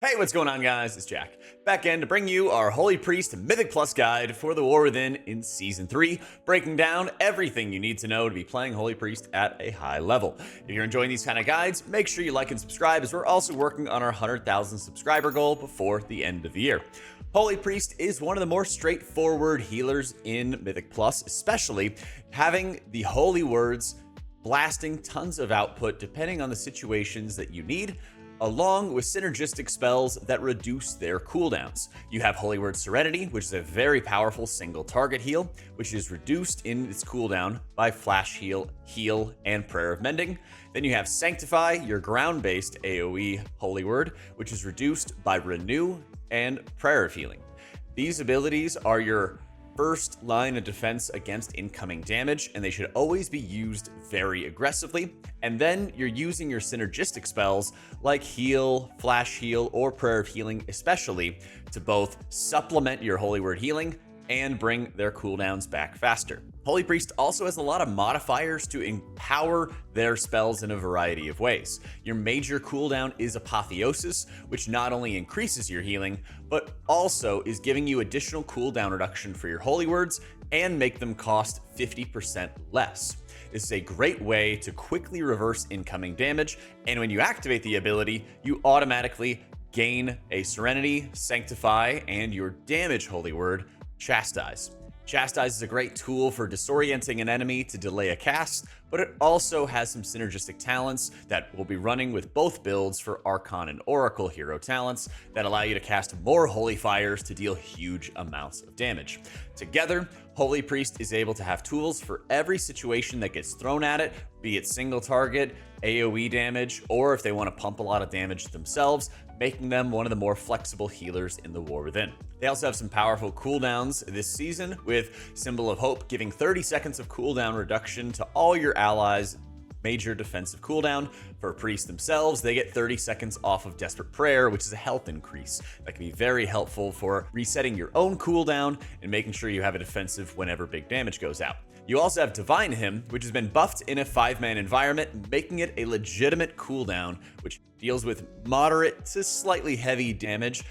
Hey, what's going on, guys? It's Jack, back in to bring you our Holy Priest Mythic Plus guide for the War Within in Season 3, breaking down everything you need to know to be playing Holy Priest at a high level. If you're enjoying these kind of guides, make sure you like and subscribe, as we're also working on our 100,000 subscriber goal before the end of the year. Holy Priest is one of the more straightforward healers in Mythic Plus, especially having the holy words blasting tons of output depending on the situations that you need, along with synergistic spells that reduce their cooldowns. You have Holy Word Serenity, which is a very powerful single target heal, which is reduced in its cooldown by Flash Heal, and Prayer of Mending. Then you have Sanctify, your ground-based AoE Holy Word, which is reduced by Renew and Prayer of Healing. These abilities are your first line of defense against incoming damage, and they should always be used very aggressively. And then you're using your synergistic spells like Heal, Flash Heal, or Prayer of Healing especially to both supplement your Holy Word healing and bring their cooldowns back faster. Holy Priest also has a lot of modifiers to empower their spells in a variety of ways. Your major cooldown is Apotheosis, which not only increases your healing, but also is giving you additional cooldown reduction for your Holy Words and make them cost 50% less. This is a great way to quickly reverse incoming damage, and when you activate the ability, you automatically gain a Serenity, Sanctify, and your damage Holy Word, Chastise. Chastise is a great tool for disorienting an enemy to delay a cast, but it also has some synergistic talents that will be running with both builds for Archon and Oracle hero talents that allow you to cast more Holy Fires to deal huge amounts of damage. Together, Holy Priest is able to have tools for every situation that gets thrown at it, be it single target, AoE damage, or if they want to pump a lot of damage themselves, making them one of the more flexible healers in the War Within. They also have some powerful cooldowns this season, with Symbol of Hope giving 30 seconds of cooldown reduction to all your allies' major defensive cooldown. For priests themselves, they get 30 seconds off of Desperate Prayer, which is a health increase that can be very helpful for resetting your own cooldown and making sure you have a defensive whenever big damage goes out. You also have Divine Hymn, which has been buffed in a 5-man environment, making it a legitimate cooldown, which deals with moderate to slightly heavy damage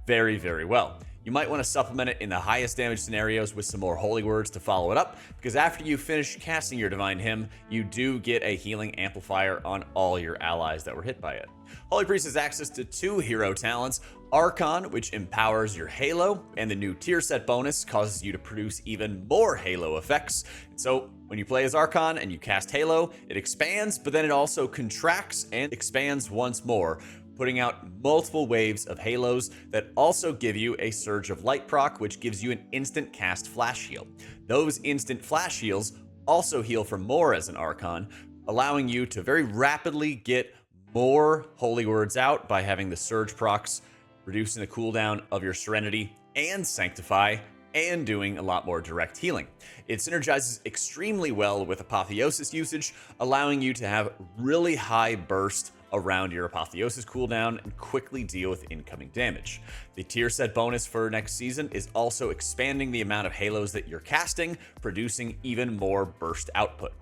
very, very well. You might want to supplement it in the highest damage scenarios with some more Holy Words to follow it up, because after you finish casting your Divine Hymn, you do get a healing amplifier on all your allies that were hit by it. Holy Priest has access to 2 hero talents, Archon, which empowers your Halo, and the new tier set bonus causes you to produce even more Halo effects. And so when you play as Archon and you cast Halo, it expands, but then it also contracts and expands once more, putting out multiple waves of halos that also give you a Surge of Light proc, which gives you an instant cast flash heal. Those instant flash heals also heal for more as an Archon, allowing you to very rapidly get more Holy Words out by having the Surge procs, reducing the cooldown of your Serenity and Sanctify, and doing a lot more direct healing. It synergizes extremely well with Apotheosis usage, allowing you to have really high burst around your Apotheosis cooldown and quickly deal with incoming damage. The tier set bonus for next season is also expanding the amount of halos that you're casting, producing even more burst output.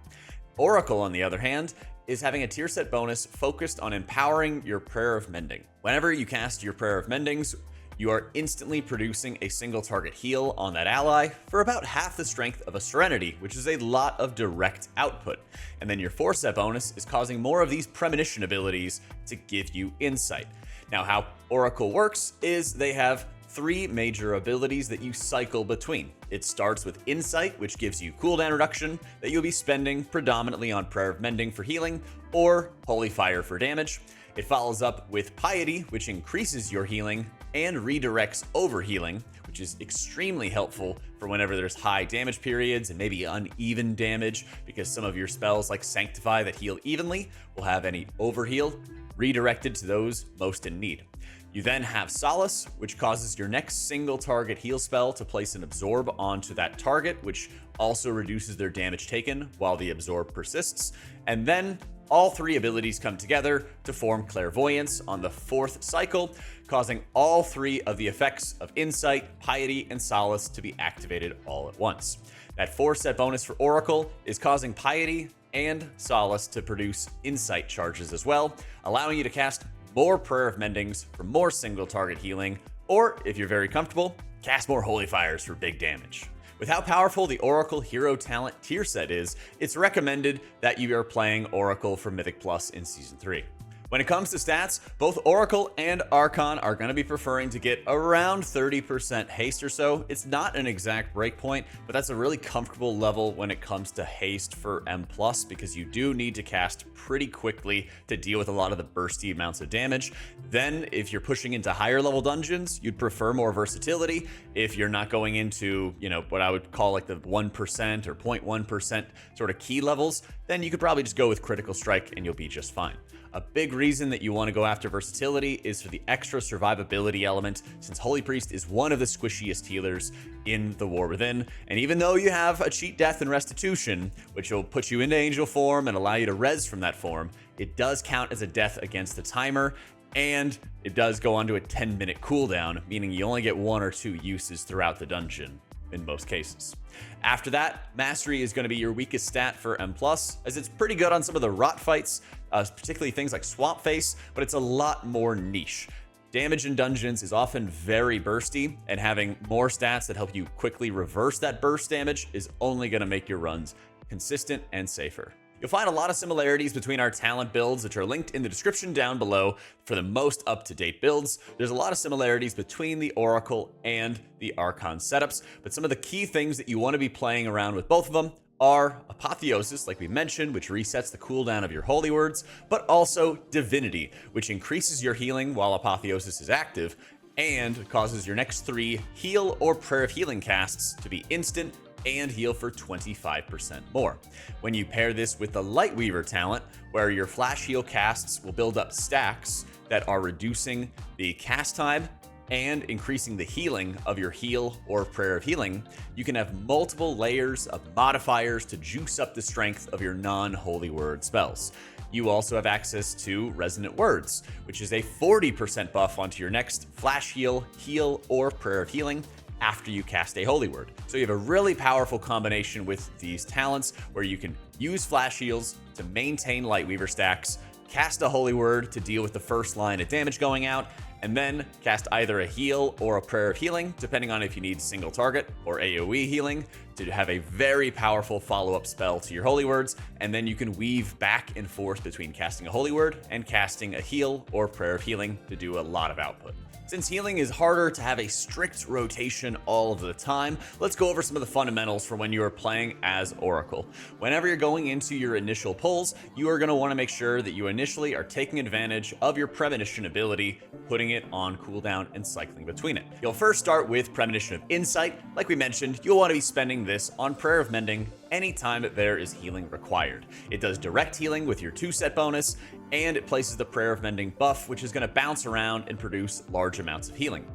Oracle, on the other hand, is having a tier set bonus focused on empowering your Prayer of Mending. Whenever you cast your Prayer of Mendings, you are instantly producing a single target heal on that ally for about half the strength of a Serenity, which is a lot of direct output. And then your 4-set bonus is causing more of these premonition abilities to give you insight. Now, how Oracle works is they have 3 major abilities that you cycle between. It starts with Insight, which gives you cooldown reduction that you'll be spending predominantly on Prayer of Mending for healing or Holy Fire for damage. It follows up with Piety, which increases your healing and redirects overhealing, which is extremely helpful for whenever there's high damage periods and maybe uneven damage, because some of your spells like Sanctify that heal evenly will have any overheal redirected to those most in need. You then have Solace, which causes your next single target heal spell to place an absorb onto that target, which also reduces their damage taken while the absorb persists. And then all 3 abilities come together to form Clairvoyance on the 4th cycle, causing all 3 of the effects of Insight, Piety, and Solace to be activated all at once. That 4-set bonus for Oracle is causing Piety and Solace to produce Insight charges as well, allowing you to cast more Prayer of Mendings for more single target healing, or if you're very comfortable, cast more Holy Fires for big damage. With how powerful the Oracle Hero Talent tier set is, it's recommended that you are playing Oracle for Mythic Plus in Season 3. When it comes to stats, both Oracle and Archon are going to be preferring to get around 30% haste or so. It's not an exact breakpoint, but that's a really comfortable level when it comes to haste for M+, because you do need to cast pretty quickly to deal with a lot of the bursty amounts of damage. Then, if you're pushing into higher level dungeons, you'd prefer more versatility. If you're not going into, what I would call like the 1% or 0.1% sort of key levels, then you could probably just go with Critical Strike and you'll be just fine. A big reason that you want to go after versatility is for the extra survivability element, since Holy Priest is one of the squishiest healers in the War Within. And even though you have a cheat death and restitution, which will put you into angel form and allow you to res from that form, it does count as a death against the timer, and it does go onto a 10-minute cooldown, meaning you only get 1 or 2 uses throughout the dungeon in most cases. After that, Mastery is going to be your weakest stat for M+, as it's pretty good on some of the rot fights, particularly things like Swamp Face, but it's a lot more niche. Damage in dungeons is often very bursty, and having more stats that help you quickly reverse that burst damage is only going to make your runs consistent and safer. You'll find a lot of similarities between our talent builds, which are linked in the description down below for the most up-to-date builds. There's a lot of similarities between the Oracle and the Archon setups, but some of the key things that you want to be playing around with both of them are Apotheosis, like we mentioned, which resets the cooldown of your holy words, but also Divinity, which increases your healing while Apotheosis is active and causes your next 3 heal or Prayer of Healing casts to be instant and heal for 25% more. When you pair this with the Lightweaver talent, where your flash heal casts will build up stacks that are reducing the cast time and increasing the healing of your heal or Prayer of Healing, you can have multiple layers of modifiers to juice up the strength of your non-Holy Word spells. You also have access to Resonant Words, which is a 40% buff onto your next flash heal, or Prayer of Healing after you cast a Holy Word. So you have a really powerful combination with these talents where you can use flash heals to maintain Lightweaver stacks, cast a Holy Word to deal with the first line of damage going out, and then cast either a heal or a Prayer of Healing, depending on if you need single target or AoE healing, to have a very powerful follow-up spell to your Holy Words, and then you can weave back and forth between casting a Holy Word and casting a heal or Prayer of Healing to do a lot of output. Since healing is harder to have a strict rotation all of the time, let's go over some of the fundamentals for when you are playing as Oracle. Whenever you're going into your initial pulls, you are going to want to make sure that you initially are taking advantage of your Premonition ability, putting it on cooldown and cycling between it. You'll first start with Premonition of Insight. Like we mentioned, you'll want to be spending this on Prayer of Mending anytime that there is healing required. It does direct healing with your 2-set bonus, and it places the Prayer of Mending buff, which is going to bounce around and produce large amounts of healing.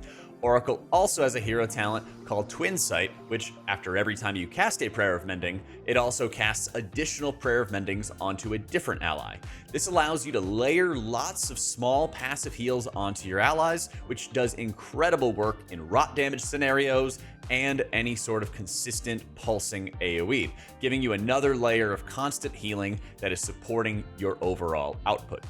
Oracle also has a hero talent called Twin Sight, which after every time you cast a Prayer of Mending, it also casts additional Prayer of Mendings onto a different ally. This allows you to layer lots of small passive heals onto your allies, which does incredible work in rot damage scenarios and any sort of consistent pulsing AoE, giving you another layer of constant healing that is supporting your overall output.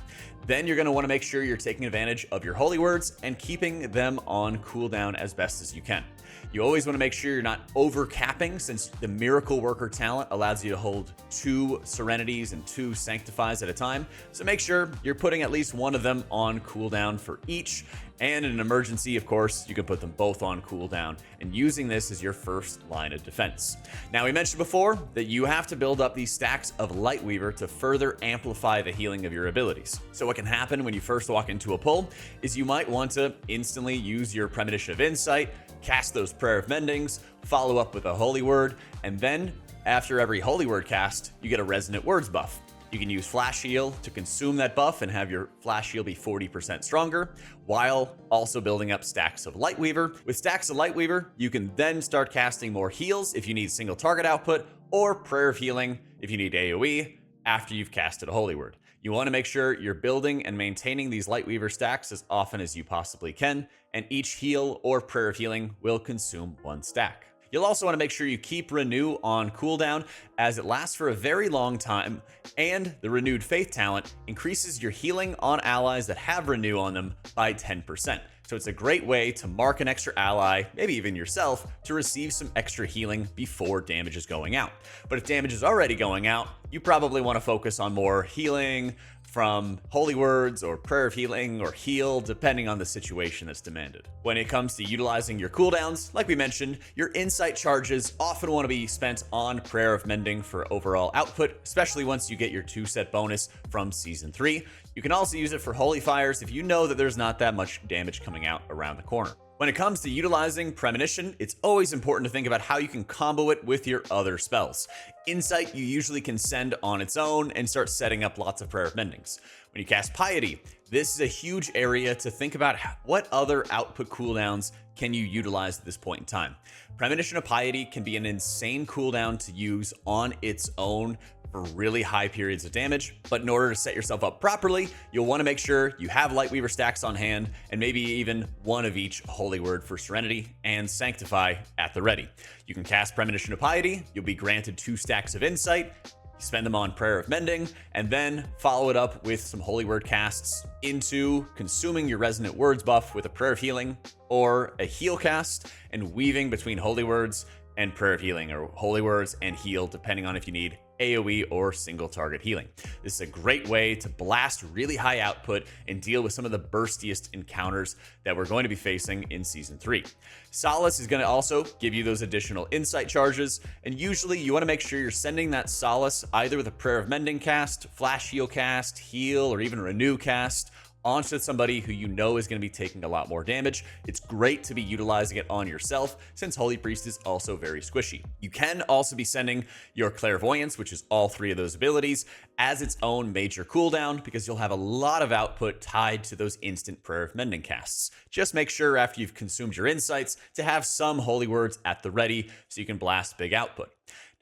Then you're going to want to make sure you're taking advantage of your Holy Words and keeping them on cooldown as best as you can. You always want to make sure you're not over-capping, since the Miracle Worker talent allows you to hold 2 Serenities and 2 Sanctifies at a time, so make sure you're putting at least one of them on cooldown for each, and in an emergency, of course, you can put them both on cooldown, and using this as your first line of defense. Now, we mentioned before that you have to build up these stacks of Lightweaver to further amplify the healing of your abilities. So what can happen when you first walk into a pull is you might want to instantly use your Premonition of Insight, cast those Prayer of Mendings, follow up with a Holy Word, and then after every Holy Word cast, you get a Resonant Words buff. You can use Flash Heal to consume that buff and have your Flash Heal be 40% stronger, while also building up stacks of Lightweaver. With stacks of Lightweaver, you can then start casting more heals if you need single target output, or Prayer of Healing if you need AoE after you've casted a Holy Word. You want to make sure you're building and maintaining these Lightweaver stacks as often as you possibly can, and each heal or Prayer of Healing will consume 1 stack. You'll also want to make sure you keep Renew on cooldown, as it lasts for a very long time, and the Renewed Faith talent increases your healing on allies that have Renew on them by 10%. So it's a great way to mark an extra ally, maybe even yourself, to receive some extra healing before damage is going out. But if damage is already going out, you probably want to focus on more healing from holy words or prayer of healing or heal, depending on the situation that's demanded. When it comes to utilizing your cooldowns, like we mentioned, your insight charges often want to be spent on prayer of mending for overall output, especially once you get your 2-set bonus from Season 3. You can also use it for holy fires if you know that there's not that much damage coming out around the corner. When it comes to utilizing Premonition, it's always important to think about how you can combo it with your other spells. Insight you usually can send on its own and start setting up lots of Prayer of Mendings. When you cast Piety, this is a huge area to think about what other output cooldowns can you utilize at this point in time. Premonition of Piety can be an insane cooldown to use on its own for really high periods of damage, but in order to set yourself up properly, you'll want to make sure you have Lightweaver stacks on hand and maybe even one of each Holy Word for Serenity and Sanctify at the ready. You can cast Premonition of Piety, you'll be granted 2 stacks of Insight, spend them on Prayer of Mending, and then follow it up with some Holy Word casts into consuming your Resonant Words buff with a Prayer of Healing or a Heal cast, and weaving between Holy Words and Prayer of Healing, or Holy Words and Heal, depending on if you need AoE or single target healing. This is a great way to blast really high output and deal with some of the burstiest encounters that we're going to be facing in Season 3. Solace is going to also give you those additional insight charges, and usually you want to make sure you're sending that Solace either with a Prayer of Mending cast, Flash Heal cast, Heal, or even Renew cast onto somebody who you know is going to be taking a lot more damage. It's great to be utilizing it on yourself, since Holy Priest is also very squishy. You can also be sending your Clairvoyance, which is all 3 of those abilities, as its own major cooldown, because you'll have a lot of output tied to those instant Prayer of Mending casts. Just make sure after you've consumed your insights to have some Holy Words at the ready so you can blast big output.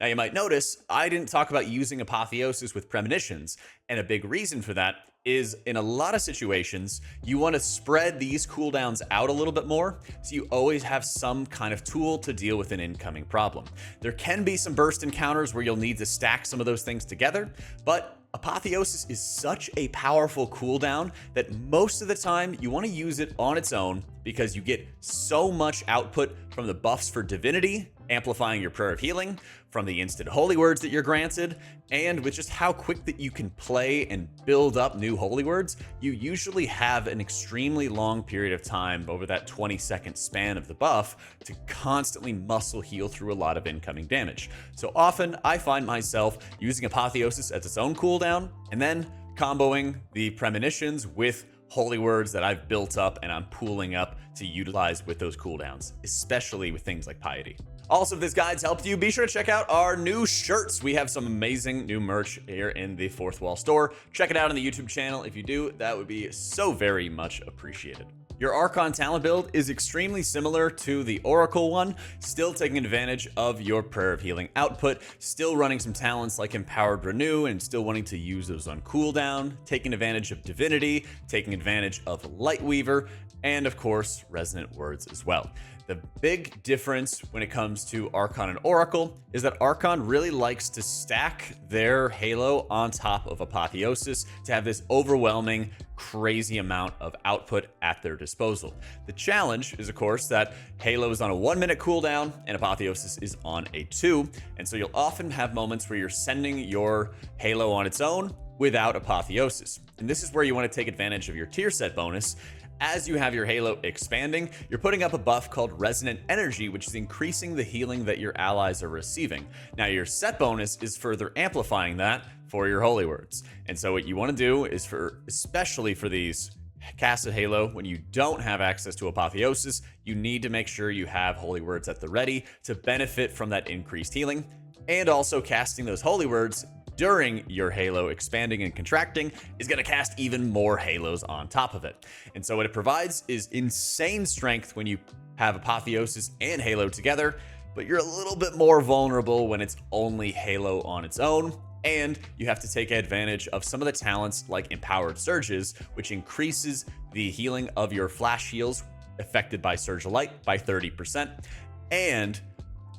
Now you might notice I didn't talk about using Apotheosis with Premonitions, and a big reason for that is in a lot of situations, you want to spread these cooldowns out a little bit more, so you always have some kind of tool to deal with an incoming problem. There can be some burst encounters where you'll need to stack some of those things together, but Apotheosis is such a powerful cooldown that most of the time you want to use it on its own, because you get so much output from the buffs for Divinity, amplifying your Prayer of Healing, from the instant Holy Words that you're granted, and with just how quick that you can play and build up new Holy Words, you usually have an extremely long period of time over that 20-second span of the buff to constantly muscle heal through a lot of incoming damage. So often I find myself using Apotheosis as its own cooldown, and then comboing the Premonitions with Holy Words that I've built up and I'm pooling up to utilize with those cooldowns, especially with things like Piety. Also, if this guide's helped you, be sure to check out our new shirts. We have some amazing new merch here in the Fourth Wall store. Check it out on the YouTube channel. If you do, that would be so very much appreciated. Your Archon talent build is extremely similar to the Oracle one, still taking advantage of your Prayer of Healing output, still running some talents like Empowered Renew and still wanting to use those on cooldown, taking advantage of Divinity, taking advantage of Lightweaver, and of course, Resonant Words as well. The big difference when it comes to Archon and Oracle is that Archon really likes to stack their Halo on top of Apotheosis to have this overwhelming, crazy amount of output at their disposal. The challenge is, of course, that Halo is on a 1-minute cooldown and Apotheosis is on a 2, and so you'll often have moments where you're sending your Halo on its own without Apotheosis. And this is where you want to take advantage of your tier set bonus. As you have your Halo expanding, you're putting up a buff called Resonant Energy, which is increasing the healing that your allies are receiving. Now, your set bonus is further amplifying that for your Holy Words. And so what you want to do is, especially for these casts of Halo, when you don't have access to Apotheosis, you need to make sure you have Holy Words at the ready to benefit from that increased healing. And also casting those Holy Words during your Halo expanding and contracting is going to cast even more Halos on top of it. And so what it provides is insane strength when you have Apotheosis and Halo together, but you're a little bit more vulnerable when it's only Halo on its own. And you have to take advantage of some of the talents like Empowered Surges, which increases the healing of your flash heals affected by Surge of Light by 30%, and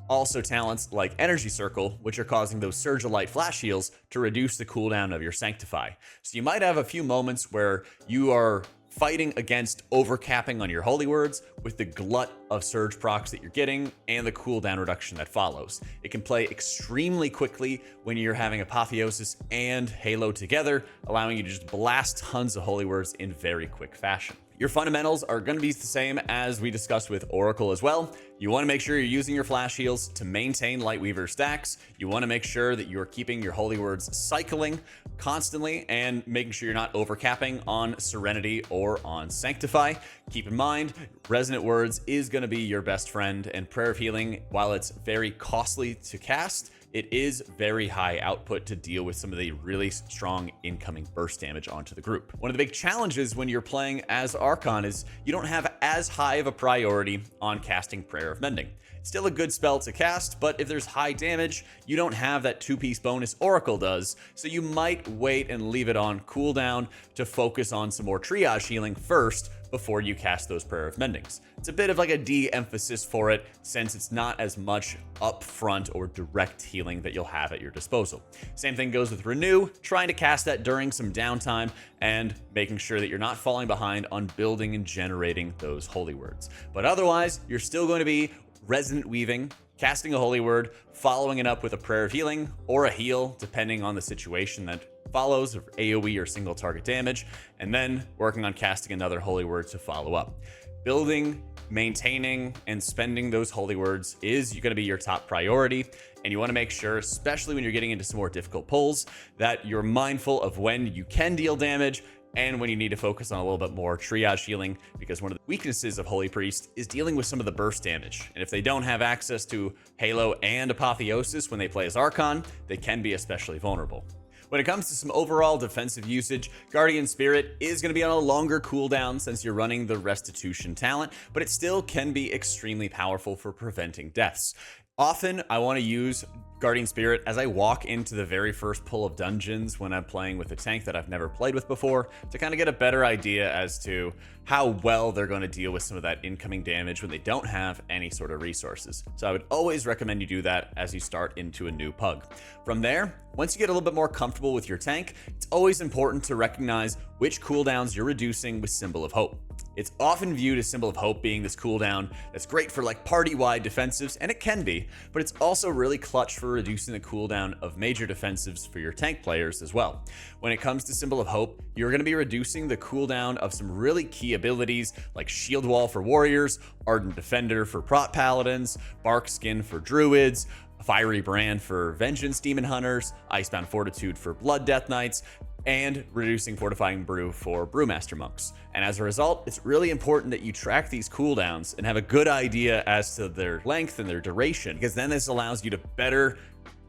Also talents like Energy Circle, which are causing those Surge of Light flash heals to reduce the cooldown of your Sanctify. So you might have a few moments where you are fighting against overcapping on your holy words with the glut of surge procs that you're getting and the cooldown reduction that follows. It can play extremely quickly when you're having Apotheosis and Halo together, allowing you to just blast tons of holy words in very quick fashion. Your fundamentals are going to be the same as we discussed with Oracle as well. You want to make sure you're using your flash heals to maintain Lightweaver stacks. You want to make sure that you're keeping your holy words cycling constantly and making sure you're not overcapping on Serenity or on Sanctify. Keep in mind, Resonant Words is going to be your best friend, and Prayer of Healing, while it's very costly to cast, it is very high output to deal with some of the really strong incoming burst damage onto the group. One of the big challenges when you're playing as Archon is you don't have as high of a priority on casting Prayer of Mending. It's still a good spell to cast, but if there's high damage, you don't have that 2-piece bonus Oracle does, so you might wait and leave it on cooldown to focus on some more triage healing first before you cast those Prayer of Mendings. It's a bit of like a de-emphasis for it, since it's not as much upfront or direct healing that you'll have at your disposal. Same thing goes with Renew, trying to cast that during some downtime and making sure that you're not falling behind on building and generating those holy words. But otherwise, you're still going to be Resonant Weaving, casting a holy word, following it up with a Prayer of Healing or a heal, depending on the situation that follows, of AoE or single target damage, and then working on casting another holy word to follow up. Building, maintaining, and spending those holy words is going to be your top priority, and you want to make sure, especially when you're getting into some more difficult pulls, that you're mindful of when you can deal damage and when you need to focus on a little bit more triage healing, because one of the weaknesses of Holy Priest is dealing with some of the burst damage. And if they don't have access to Halo and Apotheosis when they play as Archon, they can be especially vulnerable. When it comes to some overall defensive usage, Guardian Spirit is going to be on a longer cooldown since you're running the Restitution talent, but it still can be extremely powerful for preventing deaths. Often, I want to use Guardian Spirit as I walk into the very first pull of dungeons when I'm playing with a tank that I've never played with before, to kind of get a better idea as to how well they're going to deal with some of that incoming damage when they don't have any sort of resources. So I would always recommend you do that as you start into a new pug. From there, once you get a little bit more comfortable with your tank, it's always important to recognize which cooldowns you're reducing with Symbol of Hope. It's often viewed as Symbol of Hope being this cooldown that's great for like party-wide defensives, and it can be, but it's also really clutch for reducing the cooldown of major defensives for your tank players as well. When it comes to Symbol of Hope, you're going to be reducing the cooldown of some really key abilities like Shield Wall for Warriors, Ardent Defender for Prot Paladins, Bark Skin for Druids, Fiery Brand for Vengeance Demon Hunters, Icebound Fortitude for Blood Death Knights, and reducing Fortifying Brew for Brewmaster Monks. And as a result, it's really important that you track these cooldowns and have a good idea as to their length and their duration, because then this allows you to better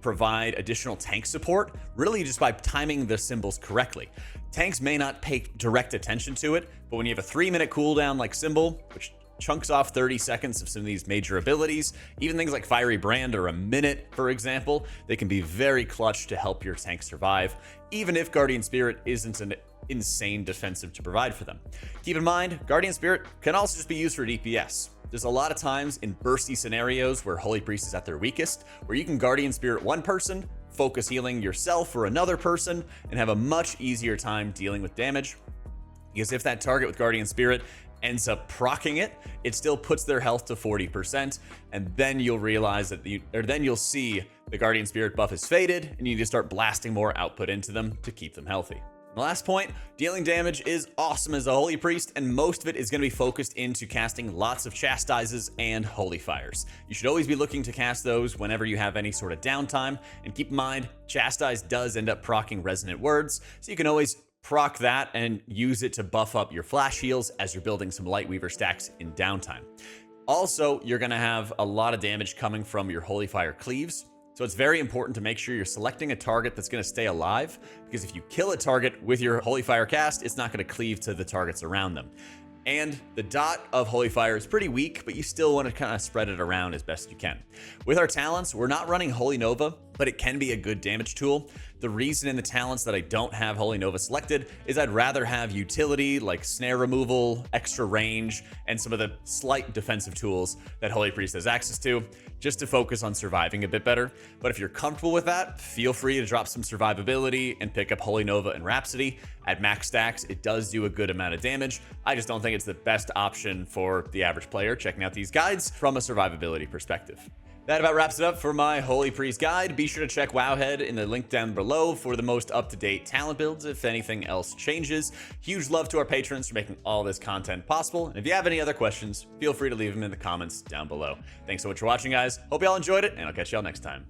provide additional tank support, really just by timing the symbols correctly. Tanks may not pay direct attention to it, but when you have a 3-minute cooldown like Symbol, which chunks off 30 seconds of some of these major abilities, even things like Fiery Brand or a minute, for example, they can be very clutch to help your tank survive, even if Guardian Spirit isn't an insane defensive to provide for them. Keep in mind, Guardian Spirit can also just be used for DPS. There's a lot of times in bursty scenarios where Holy Priest is at their weakest, where you can Guardian Spirit one person, focus healing yourself or another person, and have a much easier time dealing with damage. Because if that target with Guardian Spirit ends up proccing it, it still puts their health to 40%, and then you'll realize that then you'll see the Guardian Spirit buff is faded, and you need to start blasting more output into them to keep them healthy. The last point, dealing damage is awesome as a Holy Priest, and most of it is going to be focused into casting lots of Chastises and Holy Fires. You should always be looking to cast those whenever you have any sort of downtime, and keep in mind, Chastise does end up proccing Resonant Words, so you can always proc that and use it to buff up your flash heals as you're building some Lightweaver stacks in downtime. Also, you're going to have a lot of damage coming from your Holy Fire cleaves, so it's very important to make sure you're selecting a target that's going to stay alive, because if you kill a target with your Holy Fire cast, it's not going to cleave to the targets around them. And the dot of Holy Fire is pretty weak, but you still want to kind of spread it around as best you can. With our talents, we're not running Holy Nova, but it can be a good damage tool. The reason in the talents that I don't have Holy Nova selected is I'd rather have utility like snare removal, extra range, and some of the slight defensive tools that Holy Priest has access to, just to focus on surviving a bit better. But if you're comfortable with that, feel free to drop some survivability and pick up Holy Nova and Rhapsody. At max stacks, it does do a good amount of damage. I just don't think it's the best option for the average player checking out these guides from a survivability perspective. That about wraps it up for my Holy Priest guide. Be sure to check Wowhead in the link down below for the most up-to-date talent builds if anything else changes. Huge love to our patrons for making all this content possible. And if you have any other questions, feel free to leave them in the comments down below. Thanks so much for watching, guys. Hope y'all enjoyed it, and I'll catch y'all next time.